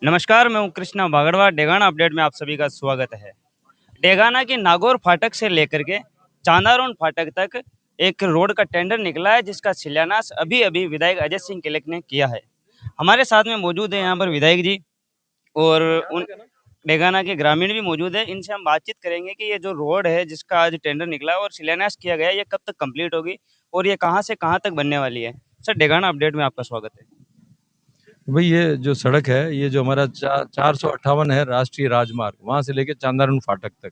नमस्कार, मैं हूँ कृष्णा बागड़वा। डेगाना अपडेट में आप सभी का स्वागत है। डेगाना की नागौर फाटक से लेकर के चांदारोन फाटक तक एक रोड का टेंडर निकला है, जिसका शिलान्यास अभी अभी विधायक अजय सिंह किलक ने किया है। हमारे साथ में मौजूद है यहाँ पर विधायक जी और उन डेगाना के ग्रामीण भी मौजूद है। इनसे हम बातचीत करेंगे कि ये जो रोड है जिसका आज टेंडर निकला है और शिलान्यास किया गया है, ये कब तक कंप्लीट होगी और ये कहाँ से कहाँ तक बनने वाली है। सर, डेगाना अपडेट में आपका स्वागत है। भाई ये जो सड़क है, ये जो हमारा 458 है राष्ट्रीय राजमार्ग, वहां से लेके चांदारण फाटक तक,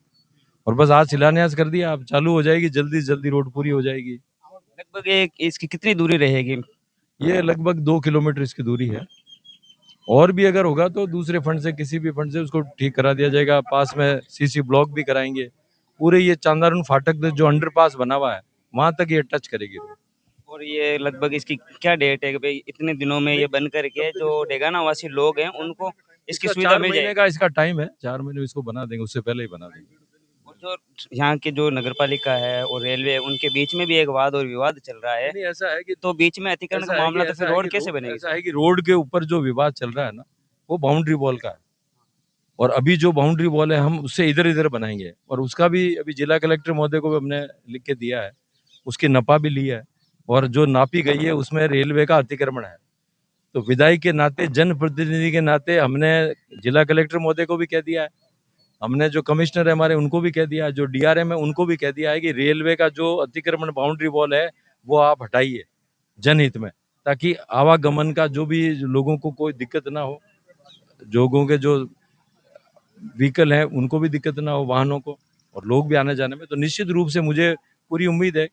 और बस आज शिलान्यास कर दिया, अब चालू हो जाएगी, जल्दी से जल्दी रोड पूरी हो जाएगी। लगभग एक इसकी कितनी दूरी रहेगी? ये लगभग 2 किलोमीटर इसकी दूरी है, और भी अगर होगा तो दूसरे फंड से, किसी भी फंड से उसको ठीक करा दिया जाएगा। पास में सीसी ब्लॉक भी कराएंगे। पूरे ये चांदारण फाटक जो अंडरपास बना हुआ है, वहां तक ये टच करेगी। और ये लगभग इसकी क्या डेट है कि भाई इतने दिनों में ये बन करके जो डेगाना वासी लोग हैं उनको इसकी इसका सुविधा चार मिल महीने जाएगी? का इसका टाइम है, 4 महीने इसको बना देंगे, उससे पहले ही बना देंगे। और जो यहाँ के जो नगर पालिका है और रेलवे, उनके बीच में भी एक वाद और विवाद चल रहा है, नहीं, ऐसा है कि तो बीच में अतिक्रमण का मामला, तो फिर रोड कैसे बनेगी सर? रोड के ऊपर जो विवाद चल रहा है ना, वो बाउंड्री वॉल का है। और अभी जो बाउंड्री वॉल है, हम उससे इधर इधर बनाएंगे, और उसका भी अभी जिला कलेक्टर महोदय को भी हमने लिख के दिया है, उसकी नपा भी ली है, और जो नापी गई है उसमें रेलवे का अतिक्रमण है। तो विधायक के नाते, जनप्रतिनिधि के नाते, हमने जिला कलेक्टर महोदय को भी कह दिया है, हमने जो कमिश्नर है हमारे उनको भी कह दिया है, जो डीआरएम है उनको भी कह दिया है कि रेलवे का जो अतिक्रमण बाउंड्री वॉल है वो आप हटाइए जनहित में, ताकि आवागमन का जो भी लोगों को कोई दिक्कत ना हो, लोगों के जो व्हीकल हैं उनको भी दिक्कत ना हो, वाहनों को, और लोग भी आने जाने में। तो निश्चित रूप से मुझे पूरी उम्मीद है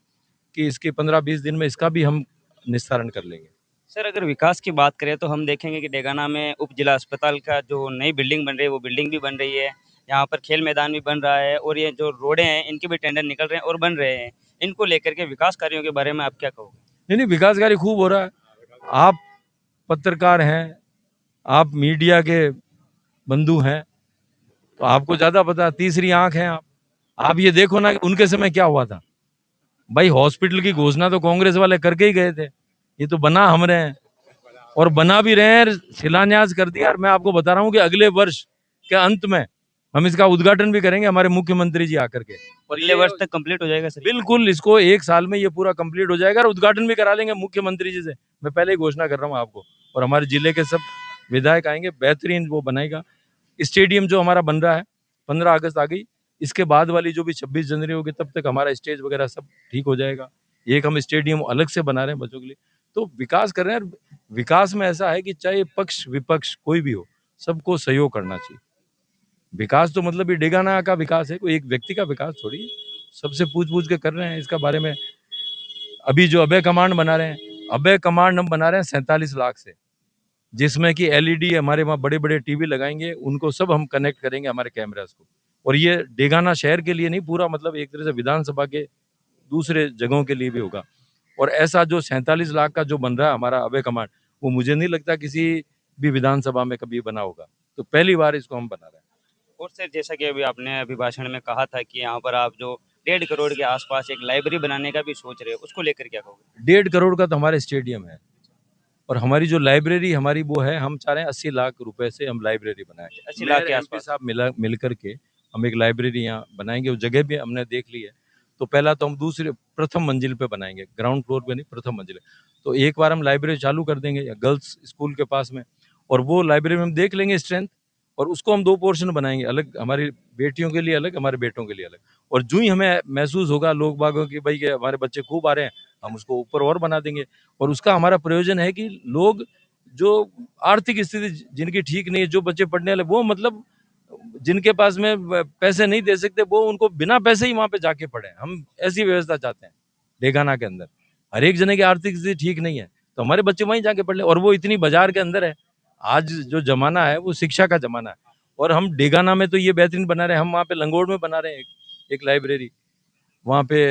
कि इसके 15-20 दिन में इसका भी हम निस्तारण कर लेंगे। सर, अगर विकास की बात करें तो हम देखेंगे कि डेगाना में उप जिला अस्पताल का जो नई बिल्डिंग बन रही है वो बिल्डिंग भी बन रही है। यहाँ पर खेल मैदान भी बन रहा है और ये जो रोडें हैं इनके भी टेंडर निकल रहे हैं और बन रहे हैं। इनको लेकर के विकास कार्यों के बारे में आप क्या कहोगे? नहीं नहीं, विकास कार्य खूब हो रहा है। आप पत्रकार हैं, आप मीडिया के बंधु हैं, तो आपको ज्यादा पता, तीसरी आंख है आप ये देखो ना कि उनके समय क्या हुआ था। भाई, हॉस्पिटल की घोषणा तो कांग्रेस वाले करके ही गए थे, ये तो बना हम रहे हैं, और बना भी रहे हैं, शिलान्यास कर दिया। और मैं आपको बता रहा हूँ कि अगले वर्ष के अंत में हम इसका उद्घाटन भी करेंगे, हमारे मुख्यमंत्री जी आकर के। और अगले ये वर्ष तक कंप्लीट हो जाएगा सर? बिल्कुल, इसको 1 साल में ये पूरा कंप्लीट हो जाएगा, और उद्घाटन भी करा लेंगे मुख्यमंत्री जी से। मैं पहले ही घोषणा कर रहा हूँ आपको, और हमारे जिले के सब विधायक आएंगे, बेहतरीन वो बनाएगा। स्टेडियम जो हमारा बन रहा है, 15 अगस्त आ गई, इसके बाद वाली जो भी 26 जनवरी होगी, तब तक हमारा स्टेज वगैरह सब ठीक हो जाएगा। एक हम स्टेडियम अलग से बना रहे हैं बच्चों के लिए। तो विकास कर रहे हैं। विकास में ऐसा है कि चाहे पक्ष विपक्ष कोई भी हो, सबको सहयोग करना चाहिए। विकास तो मतलब ये डेगाना का विकास है, कोई एक व्यक्ति का विकास थोड़ी है। सबसे पूछ पूछ के कर रहे हैं इसका बारे में। अभी जो अभय कमांड बना रहे हैं, अभय कमांड हम बना रहे हैं 47 लाख से, जिसमें कि एलईडी, हमारे वहाँ बड़े बड़े टीवी लगाएंगे, उनको सब हम कनेक्ट करेंगे हमारे कैमरास को। और ये डेगाना शहर के लिए नहीं, पूरा मतलब एक तरह से विधानसभा के दूसरे जगहों के लिए भी होगा। और ऐसा जो 47 लाख का जो बन रहा है हमारा अभय कमांड, वो मुझे नहीं लगता किसी भी विधानसभा में कभी बना होगा। तो पहली बार इसको हम बना रहे हैं। और सर, जैसा कि अभी आपने अभिभाषण में कहा था कि यहाँ पर आप जो 1.5 करोड़ के आसपास एक लाइब्रेरी बनाने का भी सोच रहे हो, उसको लेकर क्या कहोगे? 1.5 करोड़ का तो हमारे स्टेडियम है, और हमारी जो लाइब्रेरी हमारी वो है, हम चाह रहे हैं 80 लाख रुपए से हम लाइब्रेरी बनाए। 80 लाख मेयर के एमपी आसपास? साहब मिल करके हम एक लाइब्रेरी यहाँ बनाएंगे। वो जगह भी हमने देख ली है। तो पहला तो हम दूसरे प्रथम मंजिल पे बनाएंगे, ग्राउंड फ्लोर पे नहीं, प्रथम मंजिल। तो एक बार हम लाइब्रेरी चालू कर देंगे या गर्ल्स स्कूल के पास में, और वो लाइब्रेरी में हम देख लेंगे स्ट्रेंथ, और उसको हम 2 पोर्शन बनाएंगे, अलग हमारी बेटियों के लिए अलग, हमारे बेटों के लिए अलग। और जो ही हमें महसूस होगा लोग बागों की, भाई के हमारे बच्चे खूब आ रहे हैं, हम उसको ऊपर और बना देंगे। और उसका हमारा प्रयोजन है कि लोग जो आर्थिक स्थिति जिनकी ठीक नहीं है, जो बच्चे पढ़ने वाले, वो मतलब जिनके पास में पैसे नहीं दे सकते, वो उनको बिना पैसे ही वहां पे जाके पढ़े। हम ऐसी व्यवस्था चाहते हैं डेगाना के अंदर। हर एक जने की आर्थिक स्थिति ठीक नहीं है, तो हमारे बच्चे वहीं जाके पढ़ ले, और वो इतनी बाजार के अंदर है। आज जो जमाना है वो शिक्षा का जमाना है, और हम डेगाना में तो ये बेहतरीन बना रहे हैं। हम वहाँ पे लंगोड़ में बना रहे हैं एक लाइब्रेरी, वहाँ पे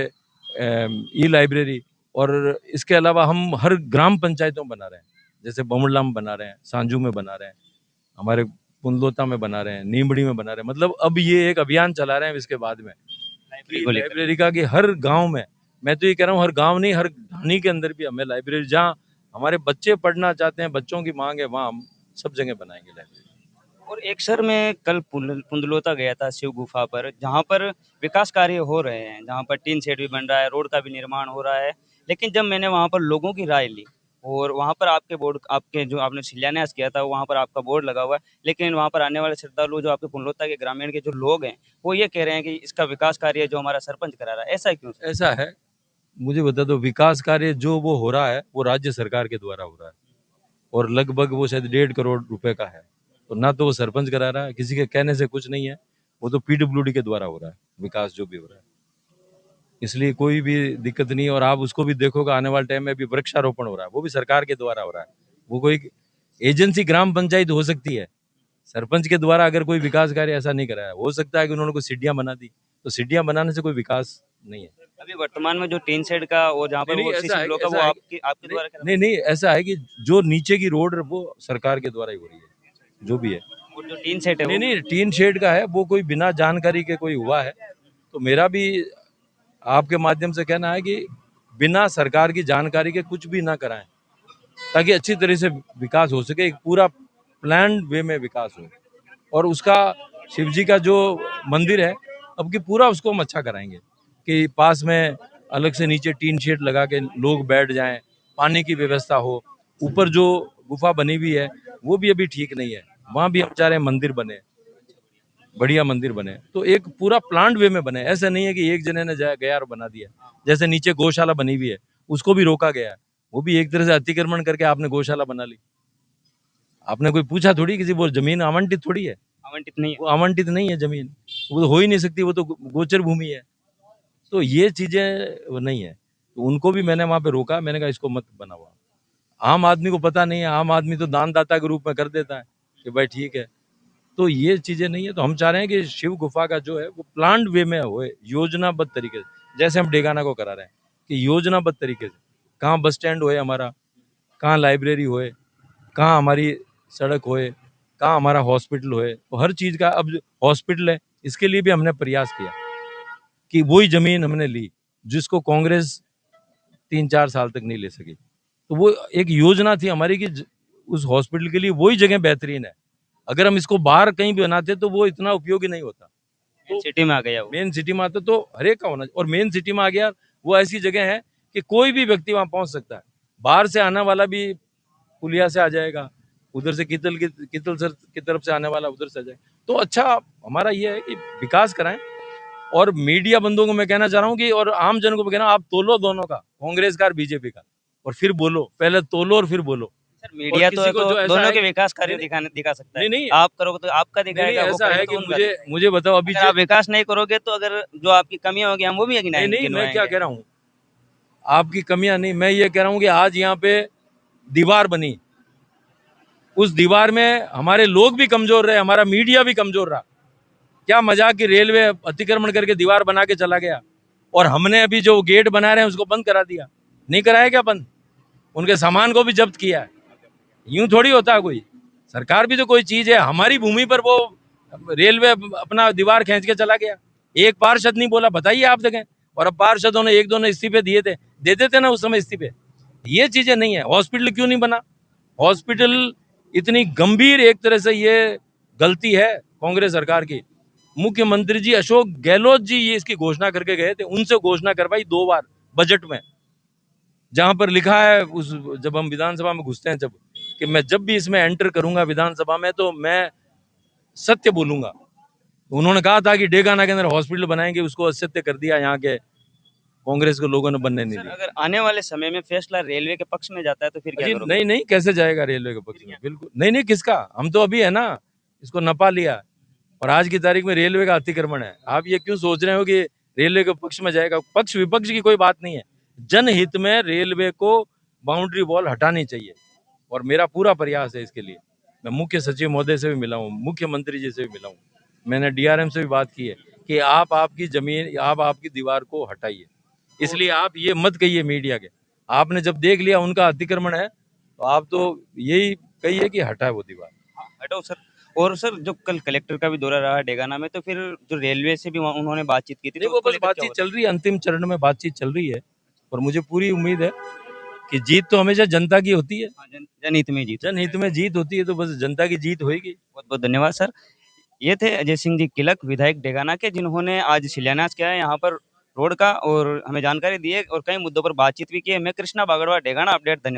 ई लाइब्रेरी। और इसके अलावा हम हर ग्राम पंचायतों में बना रहे हैं, जैसे बमुड़ला में बना रहे हैं, सांजू में बना रहे हैं, हमारे पुंदलोता में बना रहे हैं, नीमड़ी में बना रहे हैं। मतलब अब ये एक अभियान चला रहे हैं इसके बाद में लाइब्रेरी को लेकर? लाइब्रेरी का, कि हर गांव में, मैं तो ये कह रहा हूँ हर गांव नहीं, हर ढाणी के अंदर भी हमें लाइब्रेरी, जहाँ हमारे बच्चे पढ़ना चाहते हैं, बच्चों की मांग है, वहाँ हम सब जगह बनाएंगे लाइब्रेरी। और एक सर मैं कल पुंडलोता गया था शिव गुफा पर, जहाँ पर विकास कार्य हो रहे हैं, जहाँ पर टीन शेड भी बन रहा है, रोड का भी निर्माण हो रहा है। लेकिन जब मैंने वहाँ पर लोगों की राय ली और वहाँ पर आपके बोर्ड, आपके जो आपने शिलान्यास किया था, वहाँ पर आपका बोर्ड लगा हुआ है, लेकिन वहाँ पर आने वाले श्रद्धालु जो आपके पुंडलोता के ग्रामीण के जो लोग हैं, वो ये कह रहे हैं कि इसका विकास कार्य जो हमारा सरपंच करा रहा है, ऐसा क्यों सर? ऐसा है, मुझे बता दो, विकास कार्य जो वो हो रहा है वो राज्य सरकार के द्वारा हो रहा है, और लगभग वो शायद 1.5 करोड़ रुपए का है। तो ना तो वो सरपंच करा रहा है, किसी के कहने से कुछ नहीं है, वो तो पीडब्ल्यूडी के द्वारा हो रहा है विकास जो भी हो रहा है। इसलिए कोई भी दिक्कत नहीं है। और आप उसको भी देखोगे, आने वाले टाइम में भी वृक्षारोपण हो रहा है, वो भी सरकार के द्वारा हो रहा है। वो कोई एजेंसी ग्राम पंचायत हो सकती है, सरपंच के द्वारा अगर कोई विकास कार्य ऐसा नहीं कराया, हो सकता है कि उन्होंने कोई सीढ़ियां बना दी, तो सीढ़ियां बनाने से कोई विकास नहीं है। अभी वर्तमान में जो टीन शेड का वो जहाँ पर नहीं नहीं, वो ऐसा सीसी है, ब्लॉक है, वो ऐसा है आपके आपके नहीं द्वारा करा? नहीं नहीं, ऐसा है कि जो नीचे की रोड वो सरकार के द्वारा ही हो रही है, जो भी है। और जो टीन शेड है नहीं वो? नहीं, टीन शेड का है, वो कोई बिना जानकारी के कोई हुआ है। तो मेरा भी आपके माध्यम से कहना है कि बिना सरकार की जानकारी के कुछ भी ना कराएं, ताकि अच्छी तरह से विकास हो सके, एक पूरा प्लान वे में विकास हो। और उसका शिव जी का जो मंदिर है, अब की पूरा उसको हम अच्छा कराएंगे कि पास में अलग से नीचे टीन शेड लगा के लोग बैठ जाएं, पानी की व्यवस्था हो। ऊपर जो गुफा बनी हुई है वो भी अभी ठीक नहीं है, वहां भी हम चाह रहे हैं मंदिर बने, बढ़िया मंदिर बने। तो एक पूरा प्लांट वे में बने, ऐसा नहीं है कि एक जने ने गया और बना दिया। जैसे नीचे गौशाला बनी हुई है, उसको भी रोका गया है, वो भी एक तरह से अतिक्रमण करके आपने गौशाला बना ली। आपने कोई पूछा थोड़ी, किसी वो जमीन आवंटित थोड़ी है, आवंटित नहीं है। वो आवंटित नहीं है जमीन, वो तो हो ही नहीं सकती, वो तो गोचर भूमि है। तो ये चीजें वो नहीं है, तो उनको भी मैंने वहां पे रोका, मैंने कहा इसको मत बनाओ। आम आदमी को पता नहीं है, आम आदमी तो दानदाता के रूप में कर देता है कि भाई ठीक है। तो ये चीजें नहीं है। तो हम चाह रहे हैं कि शिव गुफा का जो है वो प्लान्ड वे में होए, योजनाबद्ध तरीके से, जैसे हम डेगाना को करा रहे हैं कि योजनाबद्ध तरीके से, कहाँ बस स्टैंड होए हमारा, कहाँ लाइब्रेरी होए, कहाँ हमारी सड़क होए, कहाँ हमारा हॉस्पिटल होए। तो हर चीज का, अब हॉस्पिटल है, इसके लिए भी हमने प्रयास किया कि वही जमीन हमने ली जिसको कांग्रेस 3-4 साल तक नहीं ले सकी। तो वो एक योजना थी हमारी कि उस हॉस्पिटल के लिए वही जगह बेहतरीन है। अगर हम इसको बाहर कहीं भी बनाते तो वो इतना उपयोगी नहीं होता। मेन तो सिटी में आ गया वो। मेन सिटी में आता तो हर एक का होना, और मेन सिटी में आ गया वो ऐसी जगह है कि कोई भी व्यक्ति वहां पहुंच सकता है। बाहर से आने वाला भी पुलिया से आ जाएगा, उधर से कितल सर की तरफ से आने वाला उधर से आ जाएगा। तो अच्छा, हमारा ये है कि विकास कराएं। और मीडिया बंधुओं को मैं कहना चाह रहा हूँ कि, और आम जन को भी कहना, आप तोलो दोनों का, कांग्रेस का और बीजेपी का, और फिर बोलो, पहले तोलो और फिर बोलो। सर और मीडिया किसी को तो जो ऐसा दोनों है के कि विकास नहीं कार्य नहीं दिखा सकता है। नहीं नहीं आप करोगे तो आपका नहीं नहीं, दिखाएगा, वो ऐसा करेगा है तो कि उनका मुझे दिखाएगा। मुझे बताओ अभी अगर आप विकास नहीं करोगे तो अगर जो आपकी कमियां होगी हम वो भी नहीं नहीं, मैं क्या गिनवाएंगे। कह रहा हूँ, आपकी कमियां नहीं, मैं ये कह रहा हूँ कि आज यहाँ पे दीवार बनी, उस दीवार में हमारे लोग भी कमजोर रहे, हमारा मीडिया भी कमजोर रहा। क्या मजाक की रेलवे अतिक्रमण करके दीवार बना के चला गया, और हमने अभी जो गेट बना रहे हैं उसको बंद करा दिया। नहीं कराया क्या बंद? उनके सामान को भी जब्त किया है। यूं थोड़ी होता है कोई, सरकार भी तो कोई चीज है। हमारी भूमि पर वो रेलवे अपना दीवार खींच के चला गया, एक पार्षद नहीं बोला, बताइए आप देखें। और अब पार्षदों ने एक दो ने इस्तीफे दिए थे, दे देते ना उस समय इस्तीफे। ये चीजें नहीं है। हॉस्पिटल क्यों नहीं बना? हॉस्पिटल इतनी गंभीर एक तरह से ये गलती है कांग्रेस सरकार की। मुख्यमंत्री जी अशोक गहलोत जी ये इसकी घोषणा करके गए थे, उनसे घोषणा करवाई 2 बार बजट में, जहां पर लिखा है, उस जब हम विधानसभा में घुसते हैं, जब कि मैं जब भी इसमें एंटर करूंगा विधानसभा में तो मैं सत्य बोलूंगा। तो उन्होंने कहा था कि डेगाना के अंदर हॉस्पिटल बनाएंगे, उसको असत्य कर दिया यहाँ के कांग्रेस के लोगों ने बनने नहीं सर दिया। अगर आने वाले समय में फैसला रेलवे के पक्ष में जाता है तो फिर क्या अजी करोगे? नहीं नहीं, कैसे जाएगा रेलवे के पक्ष में? बिल्कुल नहीं नहीं, किसका? हम तो अभी है ना, इसको नपा लिया, और आज की तारीख में रेलवे का अतिक्रमण है। आप ये क्यों सोच रहे हो कि रेलवे के पक्ष में जाएगा? पक्ष विपक्ष की कोई बात नहीं है, जनहित में रेलवे को बाउंड्री वॉल हटानी चाहिए, और मेरा पूरा प्रयास है इसके लिए। मैं मुख्य सचिव महोदय से भी मिला हूँ, मुख्यमंत्री जी से भी मिला हूँ, मैंने डीआरएम से भी बात की है कि आप आपकी जमीन, आप आपकी दीवार को हटाइए। इसलिए आप ये मत कहिए मीडिया के, आपने जब देख लिया उनका अतिक्रमण है तो आप तो यही कहिए कि हटाए वो दीवार। हटो सर। और सर जो कल कलेक्टर का भी दौरा रहा डेगाना में, तो फिर जो रेलवे से भी उन्होंने बातचीत की थी, नहीं, तो वो उसको बस लेकर क्या बातचीत होता चल रही है, अंतिम चरण में बातचीत चल रही है, और मुझे पूरी उम्मीद है कि जीत तो हमेशा जनता की होती है, जनहित में जीत। जनहित में जीत होती है, तो बस जनता की जीत होगी। बहुत बहुत धन्यवाद सर। ये थे अजय सिंह जी किलक, विधायक डेगाना के, जिन्होंने आज शिलान्यास किया है यहाँ पर रोड का और हमें जानकारी दी है और कई मुद्दों पर बातचीत भी की है। मैं कृष्णा बागड़वा, डेगाना अपडेट। धन्यवाद।